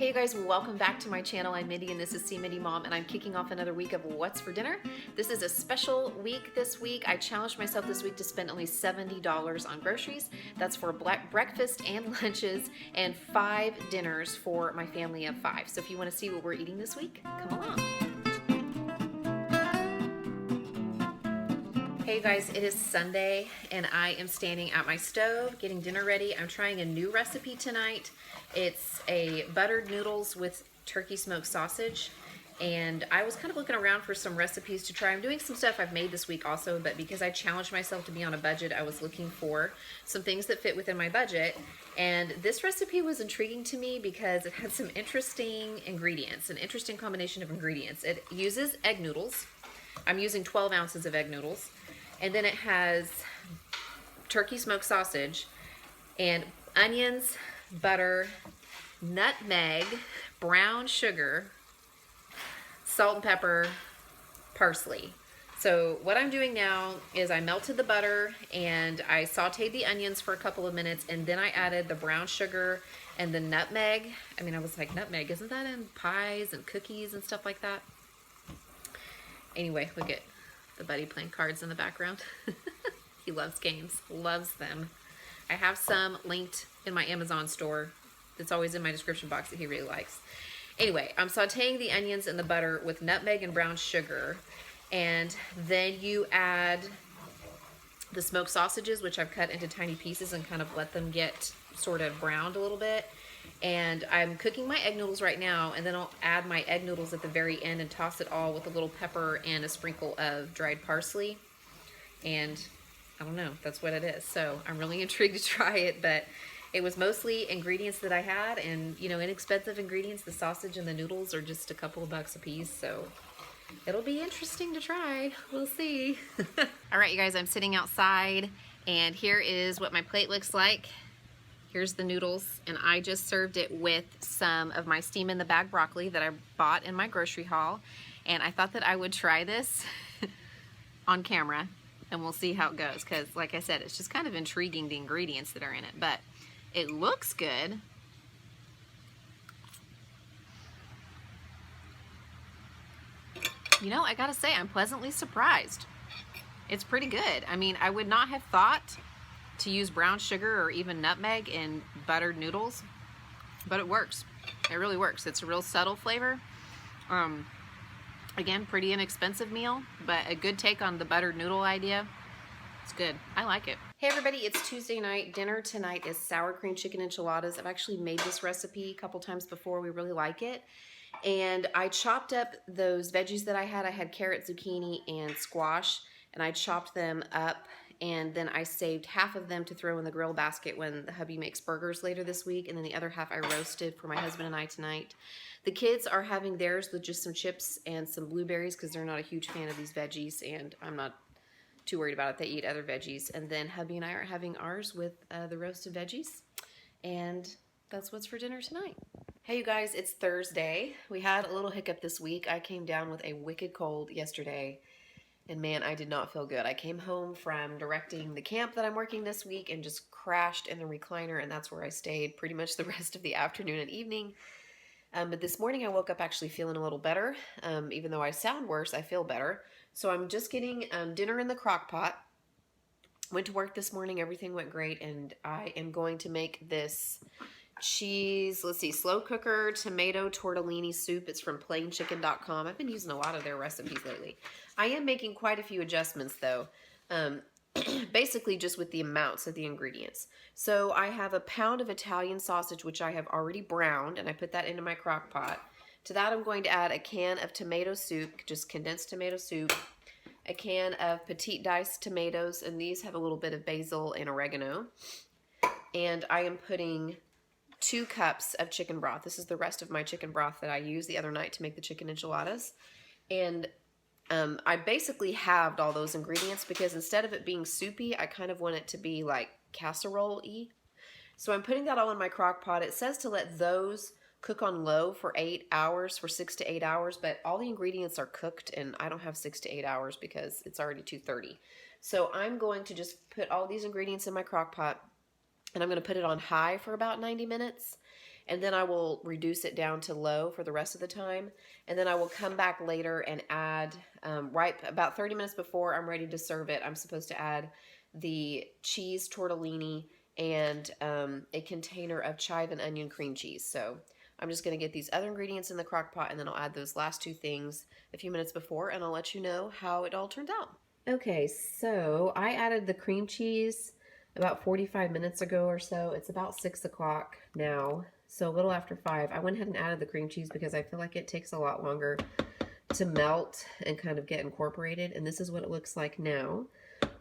Hey you guys, welcome back to my channel. I'm Mindy and this is See Mindy Mom, and I'm kicking off another week of What's for Dinner. This is a special week this week. I challenged myself this week to spend only $70 on groceries. That's for breakfast and lunches and 5 dinners for my family of 5. So if you want to see what we're eating this week, come along. Hey guys, it is Sunday and I am standing at my stove getting dinner ready. I'm trying a new recipe tonight. It's a buttered noodles with turkey smoked sausage, and I was kind of looking around for some recipes to try. I'm doing some stuff I've made this week also, but because I challenged myself to be on a budget, I was looking for some things that fit within my budget, and this recipe was intriguing to me because it had some interesting ingredients, an interesting combination of ingredients. It uses egg noodles. I'm using 12 ounces of egg noodles. And then it has turkey smoked sausage and onions, butter, nutmeg, brown sugar, salt and pepper, parsley. So what I'm doing now is I melted the butter and I sauteed the onions for a couple of minutes, and then I added the brown sugar and the nutmeg. I mean, I was like, nutmeg, isn't that in pies and cookies and stuff like that? Anyway, look at the buddy playing cards in the background. He loves games, loves them. I have some linked in my Amazon store. It's always in my description box that he really likes. Anyway, I'm sauteing the onions and the butter with nutmeg and brown sugar, and then you add the smoked sausages, which I've cut into tiny pieces and kind of let them get sort of browned a little bit. And I'm cooking my egg noodles right now, and then I'll add my egg noodles at the very end and toss it all with a little pepper and a sprinkle of dried parsley. And I don't know, that's what it is. So I'm really intrigued to try it, but it was mostly ingredients that I had, and you know, inexpensive ingredients. The sausage and the noodles are just a couple of bucks a piece, so it'll be interesting to try. We'll see. All right, you guys, I'm sitting outside, and here is what my plate looks like. Here's the noodles, and I just served it with some of my steam in the bag broccoli that I bought in my grocery haul, and I thought that I would try this on camera, and we'll see how it goes, because like I said, it's just kind of intriguing, the ingredients that are in it, but it looks good. You know, I gotta say, I'm pleasantly surprised. It's pretty good. I mean, I would not have thought to use brown sugar or even nutmeg in buttered noodles, but it works. It really works. It's a real subtle flavor. Again, pretty inexpensive meal, but a good take on the buttered noodle idea. It's good. I like it. Hey everybody, it's Tuesday night. Dinner tonight is sour cream chicken enchiladas. I've actually made this recipe a couple times before. We really like it. And I chopped up those veggies that I had. I had carrot, zucchini, and squash, and I chopped them up, and then I saved half of them to throw in the grill basket when the hubby makes burgers later this week, and then the other half I roasted for my husband and I tonight. The kids are having theirs with just some chips and some blueberries because they're not a huge fan of these veggies, and I'm not too worried about it. They eat other veggies. And then hubby and I are having ours with the roasted veggies, and that's what's for dinner tonight. Hey you guys, it's Thursday. We had a little hiccup this week. I came down with a wicked cold yesterday, and man, I did not feel good. I came home from directing the camp that I'm working this week and just crashed in the recliner, and that's where I stayed pretty much the rest of the afternoon and evening. But this morning I woke up actually feeling a little better. Even though I sound worse, I feel better. So I'm just getting dinner in the crock pot. Went to work this morning, everything went great, and I am going to make this cheese, let's see, slow cooker tomato tortellini soup. It's from plainchicken.com. I've been using a lot of their recipes lately. I am making quite a few adjustments though, basically just with the amounts of the ingredients. So I have a pound of Italian sausage, which I have already browned, and I put that into my crock pot. To that I'm going to add a can of tomato soup, just condensed tomato soup, a can of petite diced tomatoes, and these have a little bit of basil and oregano, and I am putting 2 cups of chicken broth. This is the rest of my chicken broth that I used the other night to make the chicken enchiladas. And I basically halved all those ingredients because instead of it being soupy, I kind of want it to be like casserole-y. So I'm putting that all in my crock pot. It says to let those cook on low for 8 hours, for 6 to 8 hours, but all the ingredients are cooked and I don't have 6 to 8 hours because it's already 2:30. So I'm going to just put all these ingredients in my crock pot, and I'm going to put it on high for about 90 minutes. and then I will reduce it down to low for the rest of the time. And then I will come back later and add, right about 30 minutes before I'm ready to serve it, I'm supposed to add the cheese tortellini and a container of chive and onion cream cheese. So I'm just going to get these other ingredients in the crock pot, and then I'll add those last two things a few minutes before, and I'll let you know how it all turned out. Okay, so I added the cream cheese about 45 minutes ago or so. It's about 6 o'clock now, so a little after 5. I went ahead and added the cream cheese because I feel like it takes a lot longer to melt and kind of get incorporated, and this is what it looks like now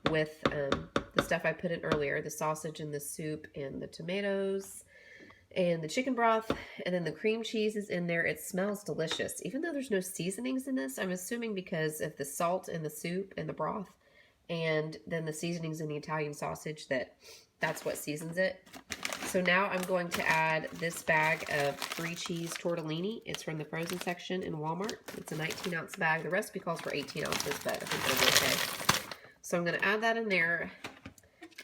with the stuff I put in earlier, the sausage and the soup and the tomatoes and the chicken broth, and then the cream cheese is in there. It smells delicious. Even though there's no seasonings in this, I'm assuming because of the salt in the soup and the broth, and then the seasonings in the Italian sausage, that's what seasons it. So now I'm going to add this bag of 3 cheese tortellini. It's from the frozen section in Walmart. It's a 19-ounce bag. The recipe calls for 18 ounces, but I think it'll be okay. So I'm going to add that in there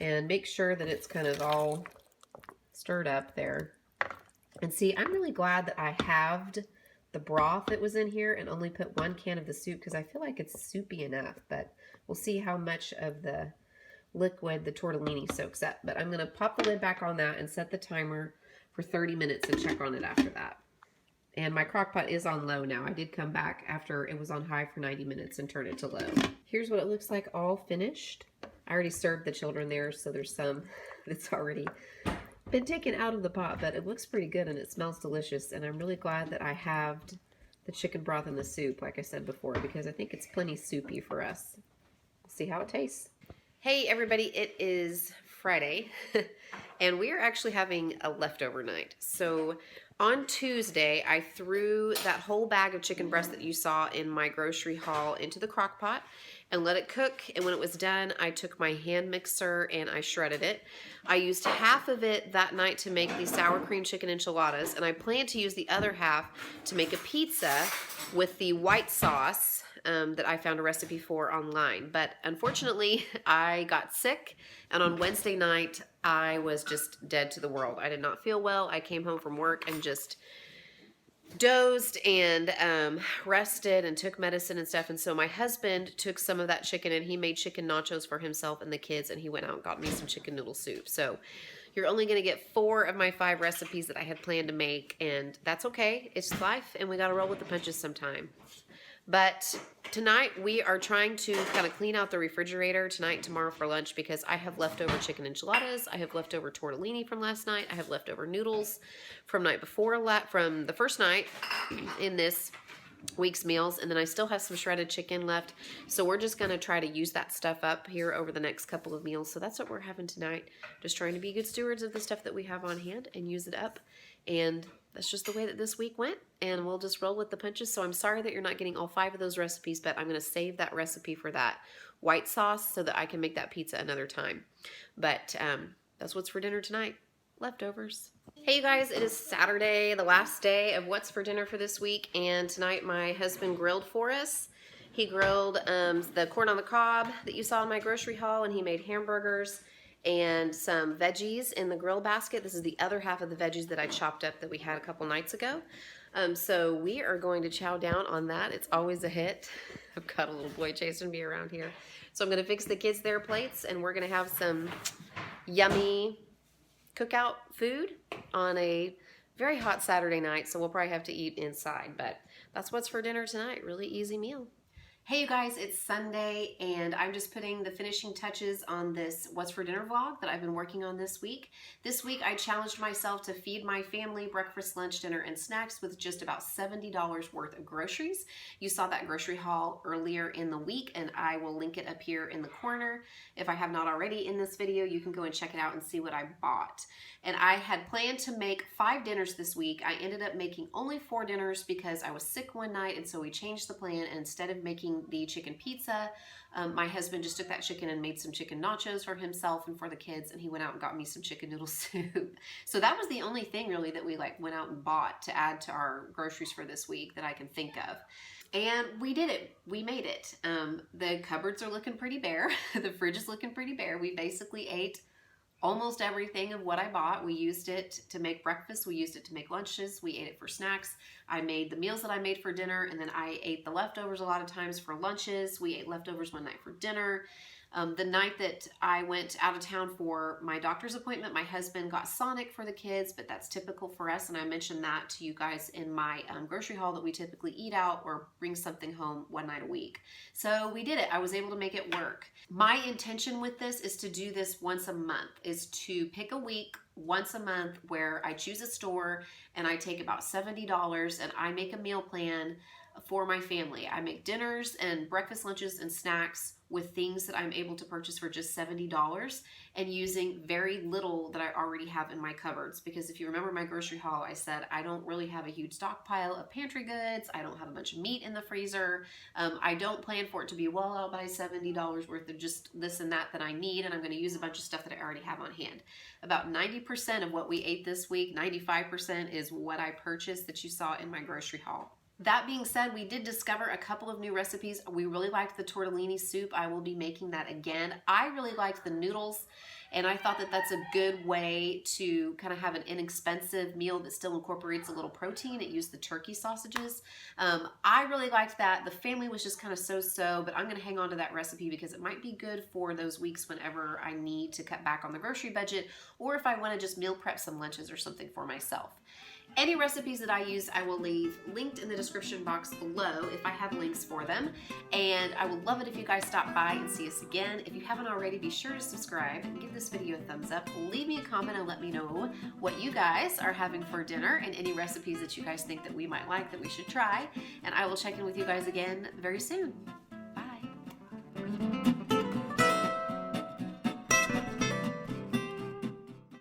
and make sure that it's kind of all stirred up there. And see, I'm really glad that I halved the broth that was in here and only put 1 can of the soup because I feel like it's soupy enough, but we'll see how much of the liquid the tortellini soaks up. But I'm going to pop the lid back on that and set the timer for 30 minutes and check on it after that. And my crock pot is on low now. I did come back after it was on high for 90 minutes and turn it to low. Here's what it looks like all finished. I already served the children there, so there's some that's already been taken out of the pot, but it looks pretty good and it smells delicious. And I'm really glad that I halved the chicken broth and the soup, like I said before, because I think it's plenty soupy for us. We'll see how it tastes. Hey everybody, it is Friday and we are actually having a leftover night. So on Tuesday, I threw that whole bag of chicken breast that you saw in my grocery haul into the crock pot and let it cook. And when it was done, I took my hand mixer and I shredded it. I used half of it that night to make the sour cream chicken enchiladas, and I plan to use the other half to make a pizza with the white sauce that I found a recipe for online. But unfortunately, I got sick, and on Wednesday night, I was just dead to the world. I did not feel well. I came home from work and just dozed and rested and took medicine and stuff. And so my husband took some of that chicken and he made chicken nachos for himself and the kids, and he went out and got me some chicken noodle soup. So you're only going to get 4 of my 5 recipes that I had planned to make, and that's okay. It's life, and we got to roll with the punches sometime. But tonight we are trying to kind of clean out the refrigerator tonight and tomorrow for lunch because I have leftover chicken enchiladas, I have leftover tortellini from last night, I have leftover noodles from night before, from the first night in this week's meals, and then I still have some shredded chicken left. So we're just going to try to use that stuff up here over the next couple of meals. So that's what we're having tonight. Just trying to be good stewards of the stuff that we have on hand and use it up. And that's just the way that this week went, and we'll just roll with the punches. So I'm sorry that you're not getting all 5 of those recipes, but I'm going to save that recipe for that white sauce so that I can make that pizza another time. But that's what's for dinner tonight. Leftovers. Hey you guys, it is Saturday, the last day of what's for dinner for this week, and tonight my husband grilled for us. He grilled the corn on the cob that you saw in my grocery haul, and he made hamburgers and some veggies in the grill basket. This is the other half of the veggies that I chopped up that we had a couple nights ago. So we are going to chow down on that. It's always a hit. I've got a little boy chasing me around here. So I'm going to fix the kids their plates, and we're going to have some yummy cookout food on a very hot Saturday night. So we'll probably have to eat inside, but that's what's for dinner tonight. Really easy meal. Hey you guys, it's Sunday, and I'm just putting the finishing touches on this What's for Dinner vlog that I've been working on this week. This week I challenged myself to feed my family breakfast, lunch, dinner, and snacks with just about $70 worth of groceries. You saw that grocery haul earlier in the week, and I will link it up here in the corner. If I have not already in this video, you can go and check it out and see what I bought. And I had planned to make 5 dinners this week. I ended up making only 4 dinners because I was sick one night, and so we changed the plan, and instead of making the chicken pizza, my husband just took that chicken and made some chicken nachos for himself and for the kids, and he went out and got me some chicken noodle soup. So that was the only thing really that we went out and bought to add to our groceries for this week that I can think of. And we did it. We made it. The cupboards are looking pretty bare. The fridge is looking pretty bare. We basically ate almost everything of what I bought. We used it to make breakfast, we used it to make lunches, we ate it for snacks. I made the meals that I made for dinner, and then I ate the leftovers a lot of times for lunches. We ate leftovers one night for dinner. The night that I went out of town for my doctor's appointment, my husband got Sonic for the kids, but that's typical for us, and I mentioned that to you guys in my grocery haul, that we typically eat out or bring something home one night a week. So we did it. I was able to make it work. My intention with this is to do this once a month, is to pick a week once a month where I choose a store and I take about $70 and I make a meal plan for my family. I make dinners and breakfast, lunches, and snacks with things that I'm able to purchase for just $70 and using very little that I already have in my cupboards. Because if you remember my grocery haul, I said I don't really have a huge stockpile of pantry goods. I don't have a bunch of meat in the freezer. I don't plan for it to be, well, I'll buy $70 worth of just this and that I need, and I'm going to use a bunch of stuff that I already have on hand. About 90% of what we ate this week, 95%, is what I purchased that you saw in my grocery haul. That being said, we did discover a couple of new recipes. We really liked the tortellini soup. I will be making that again. I really liked the noodles, and I thought that that's a good way to kind of have an inexpensive meal that still incorporates a little protein. It used the turkey sausages. I really liked that. The family was just kind of so-so, but I'm going to hang on to that recipe because it might be good for those weeks whenever I need to cut back on the grocery budget, or if I want to just meal prep some lunches or something for myself. Any recipes that I use, I will leave linked in the description box below if I have links for them. And I would love it if you guys stop by and see us again. If you haven't already, be sure to subscribe and give this video a thumbs up. Leave me a comment and let me know what you guys are having for dinner and any recipes that you guys think that we might like that we should try. And I will check in with you guys again very soon.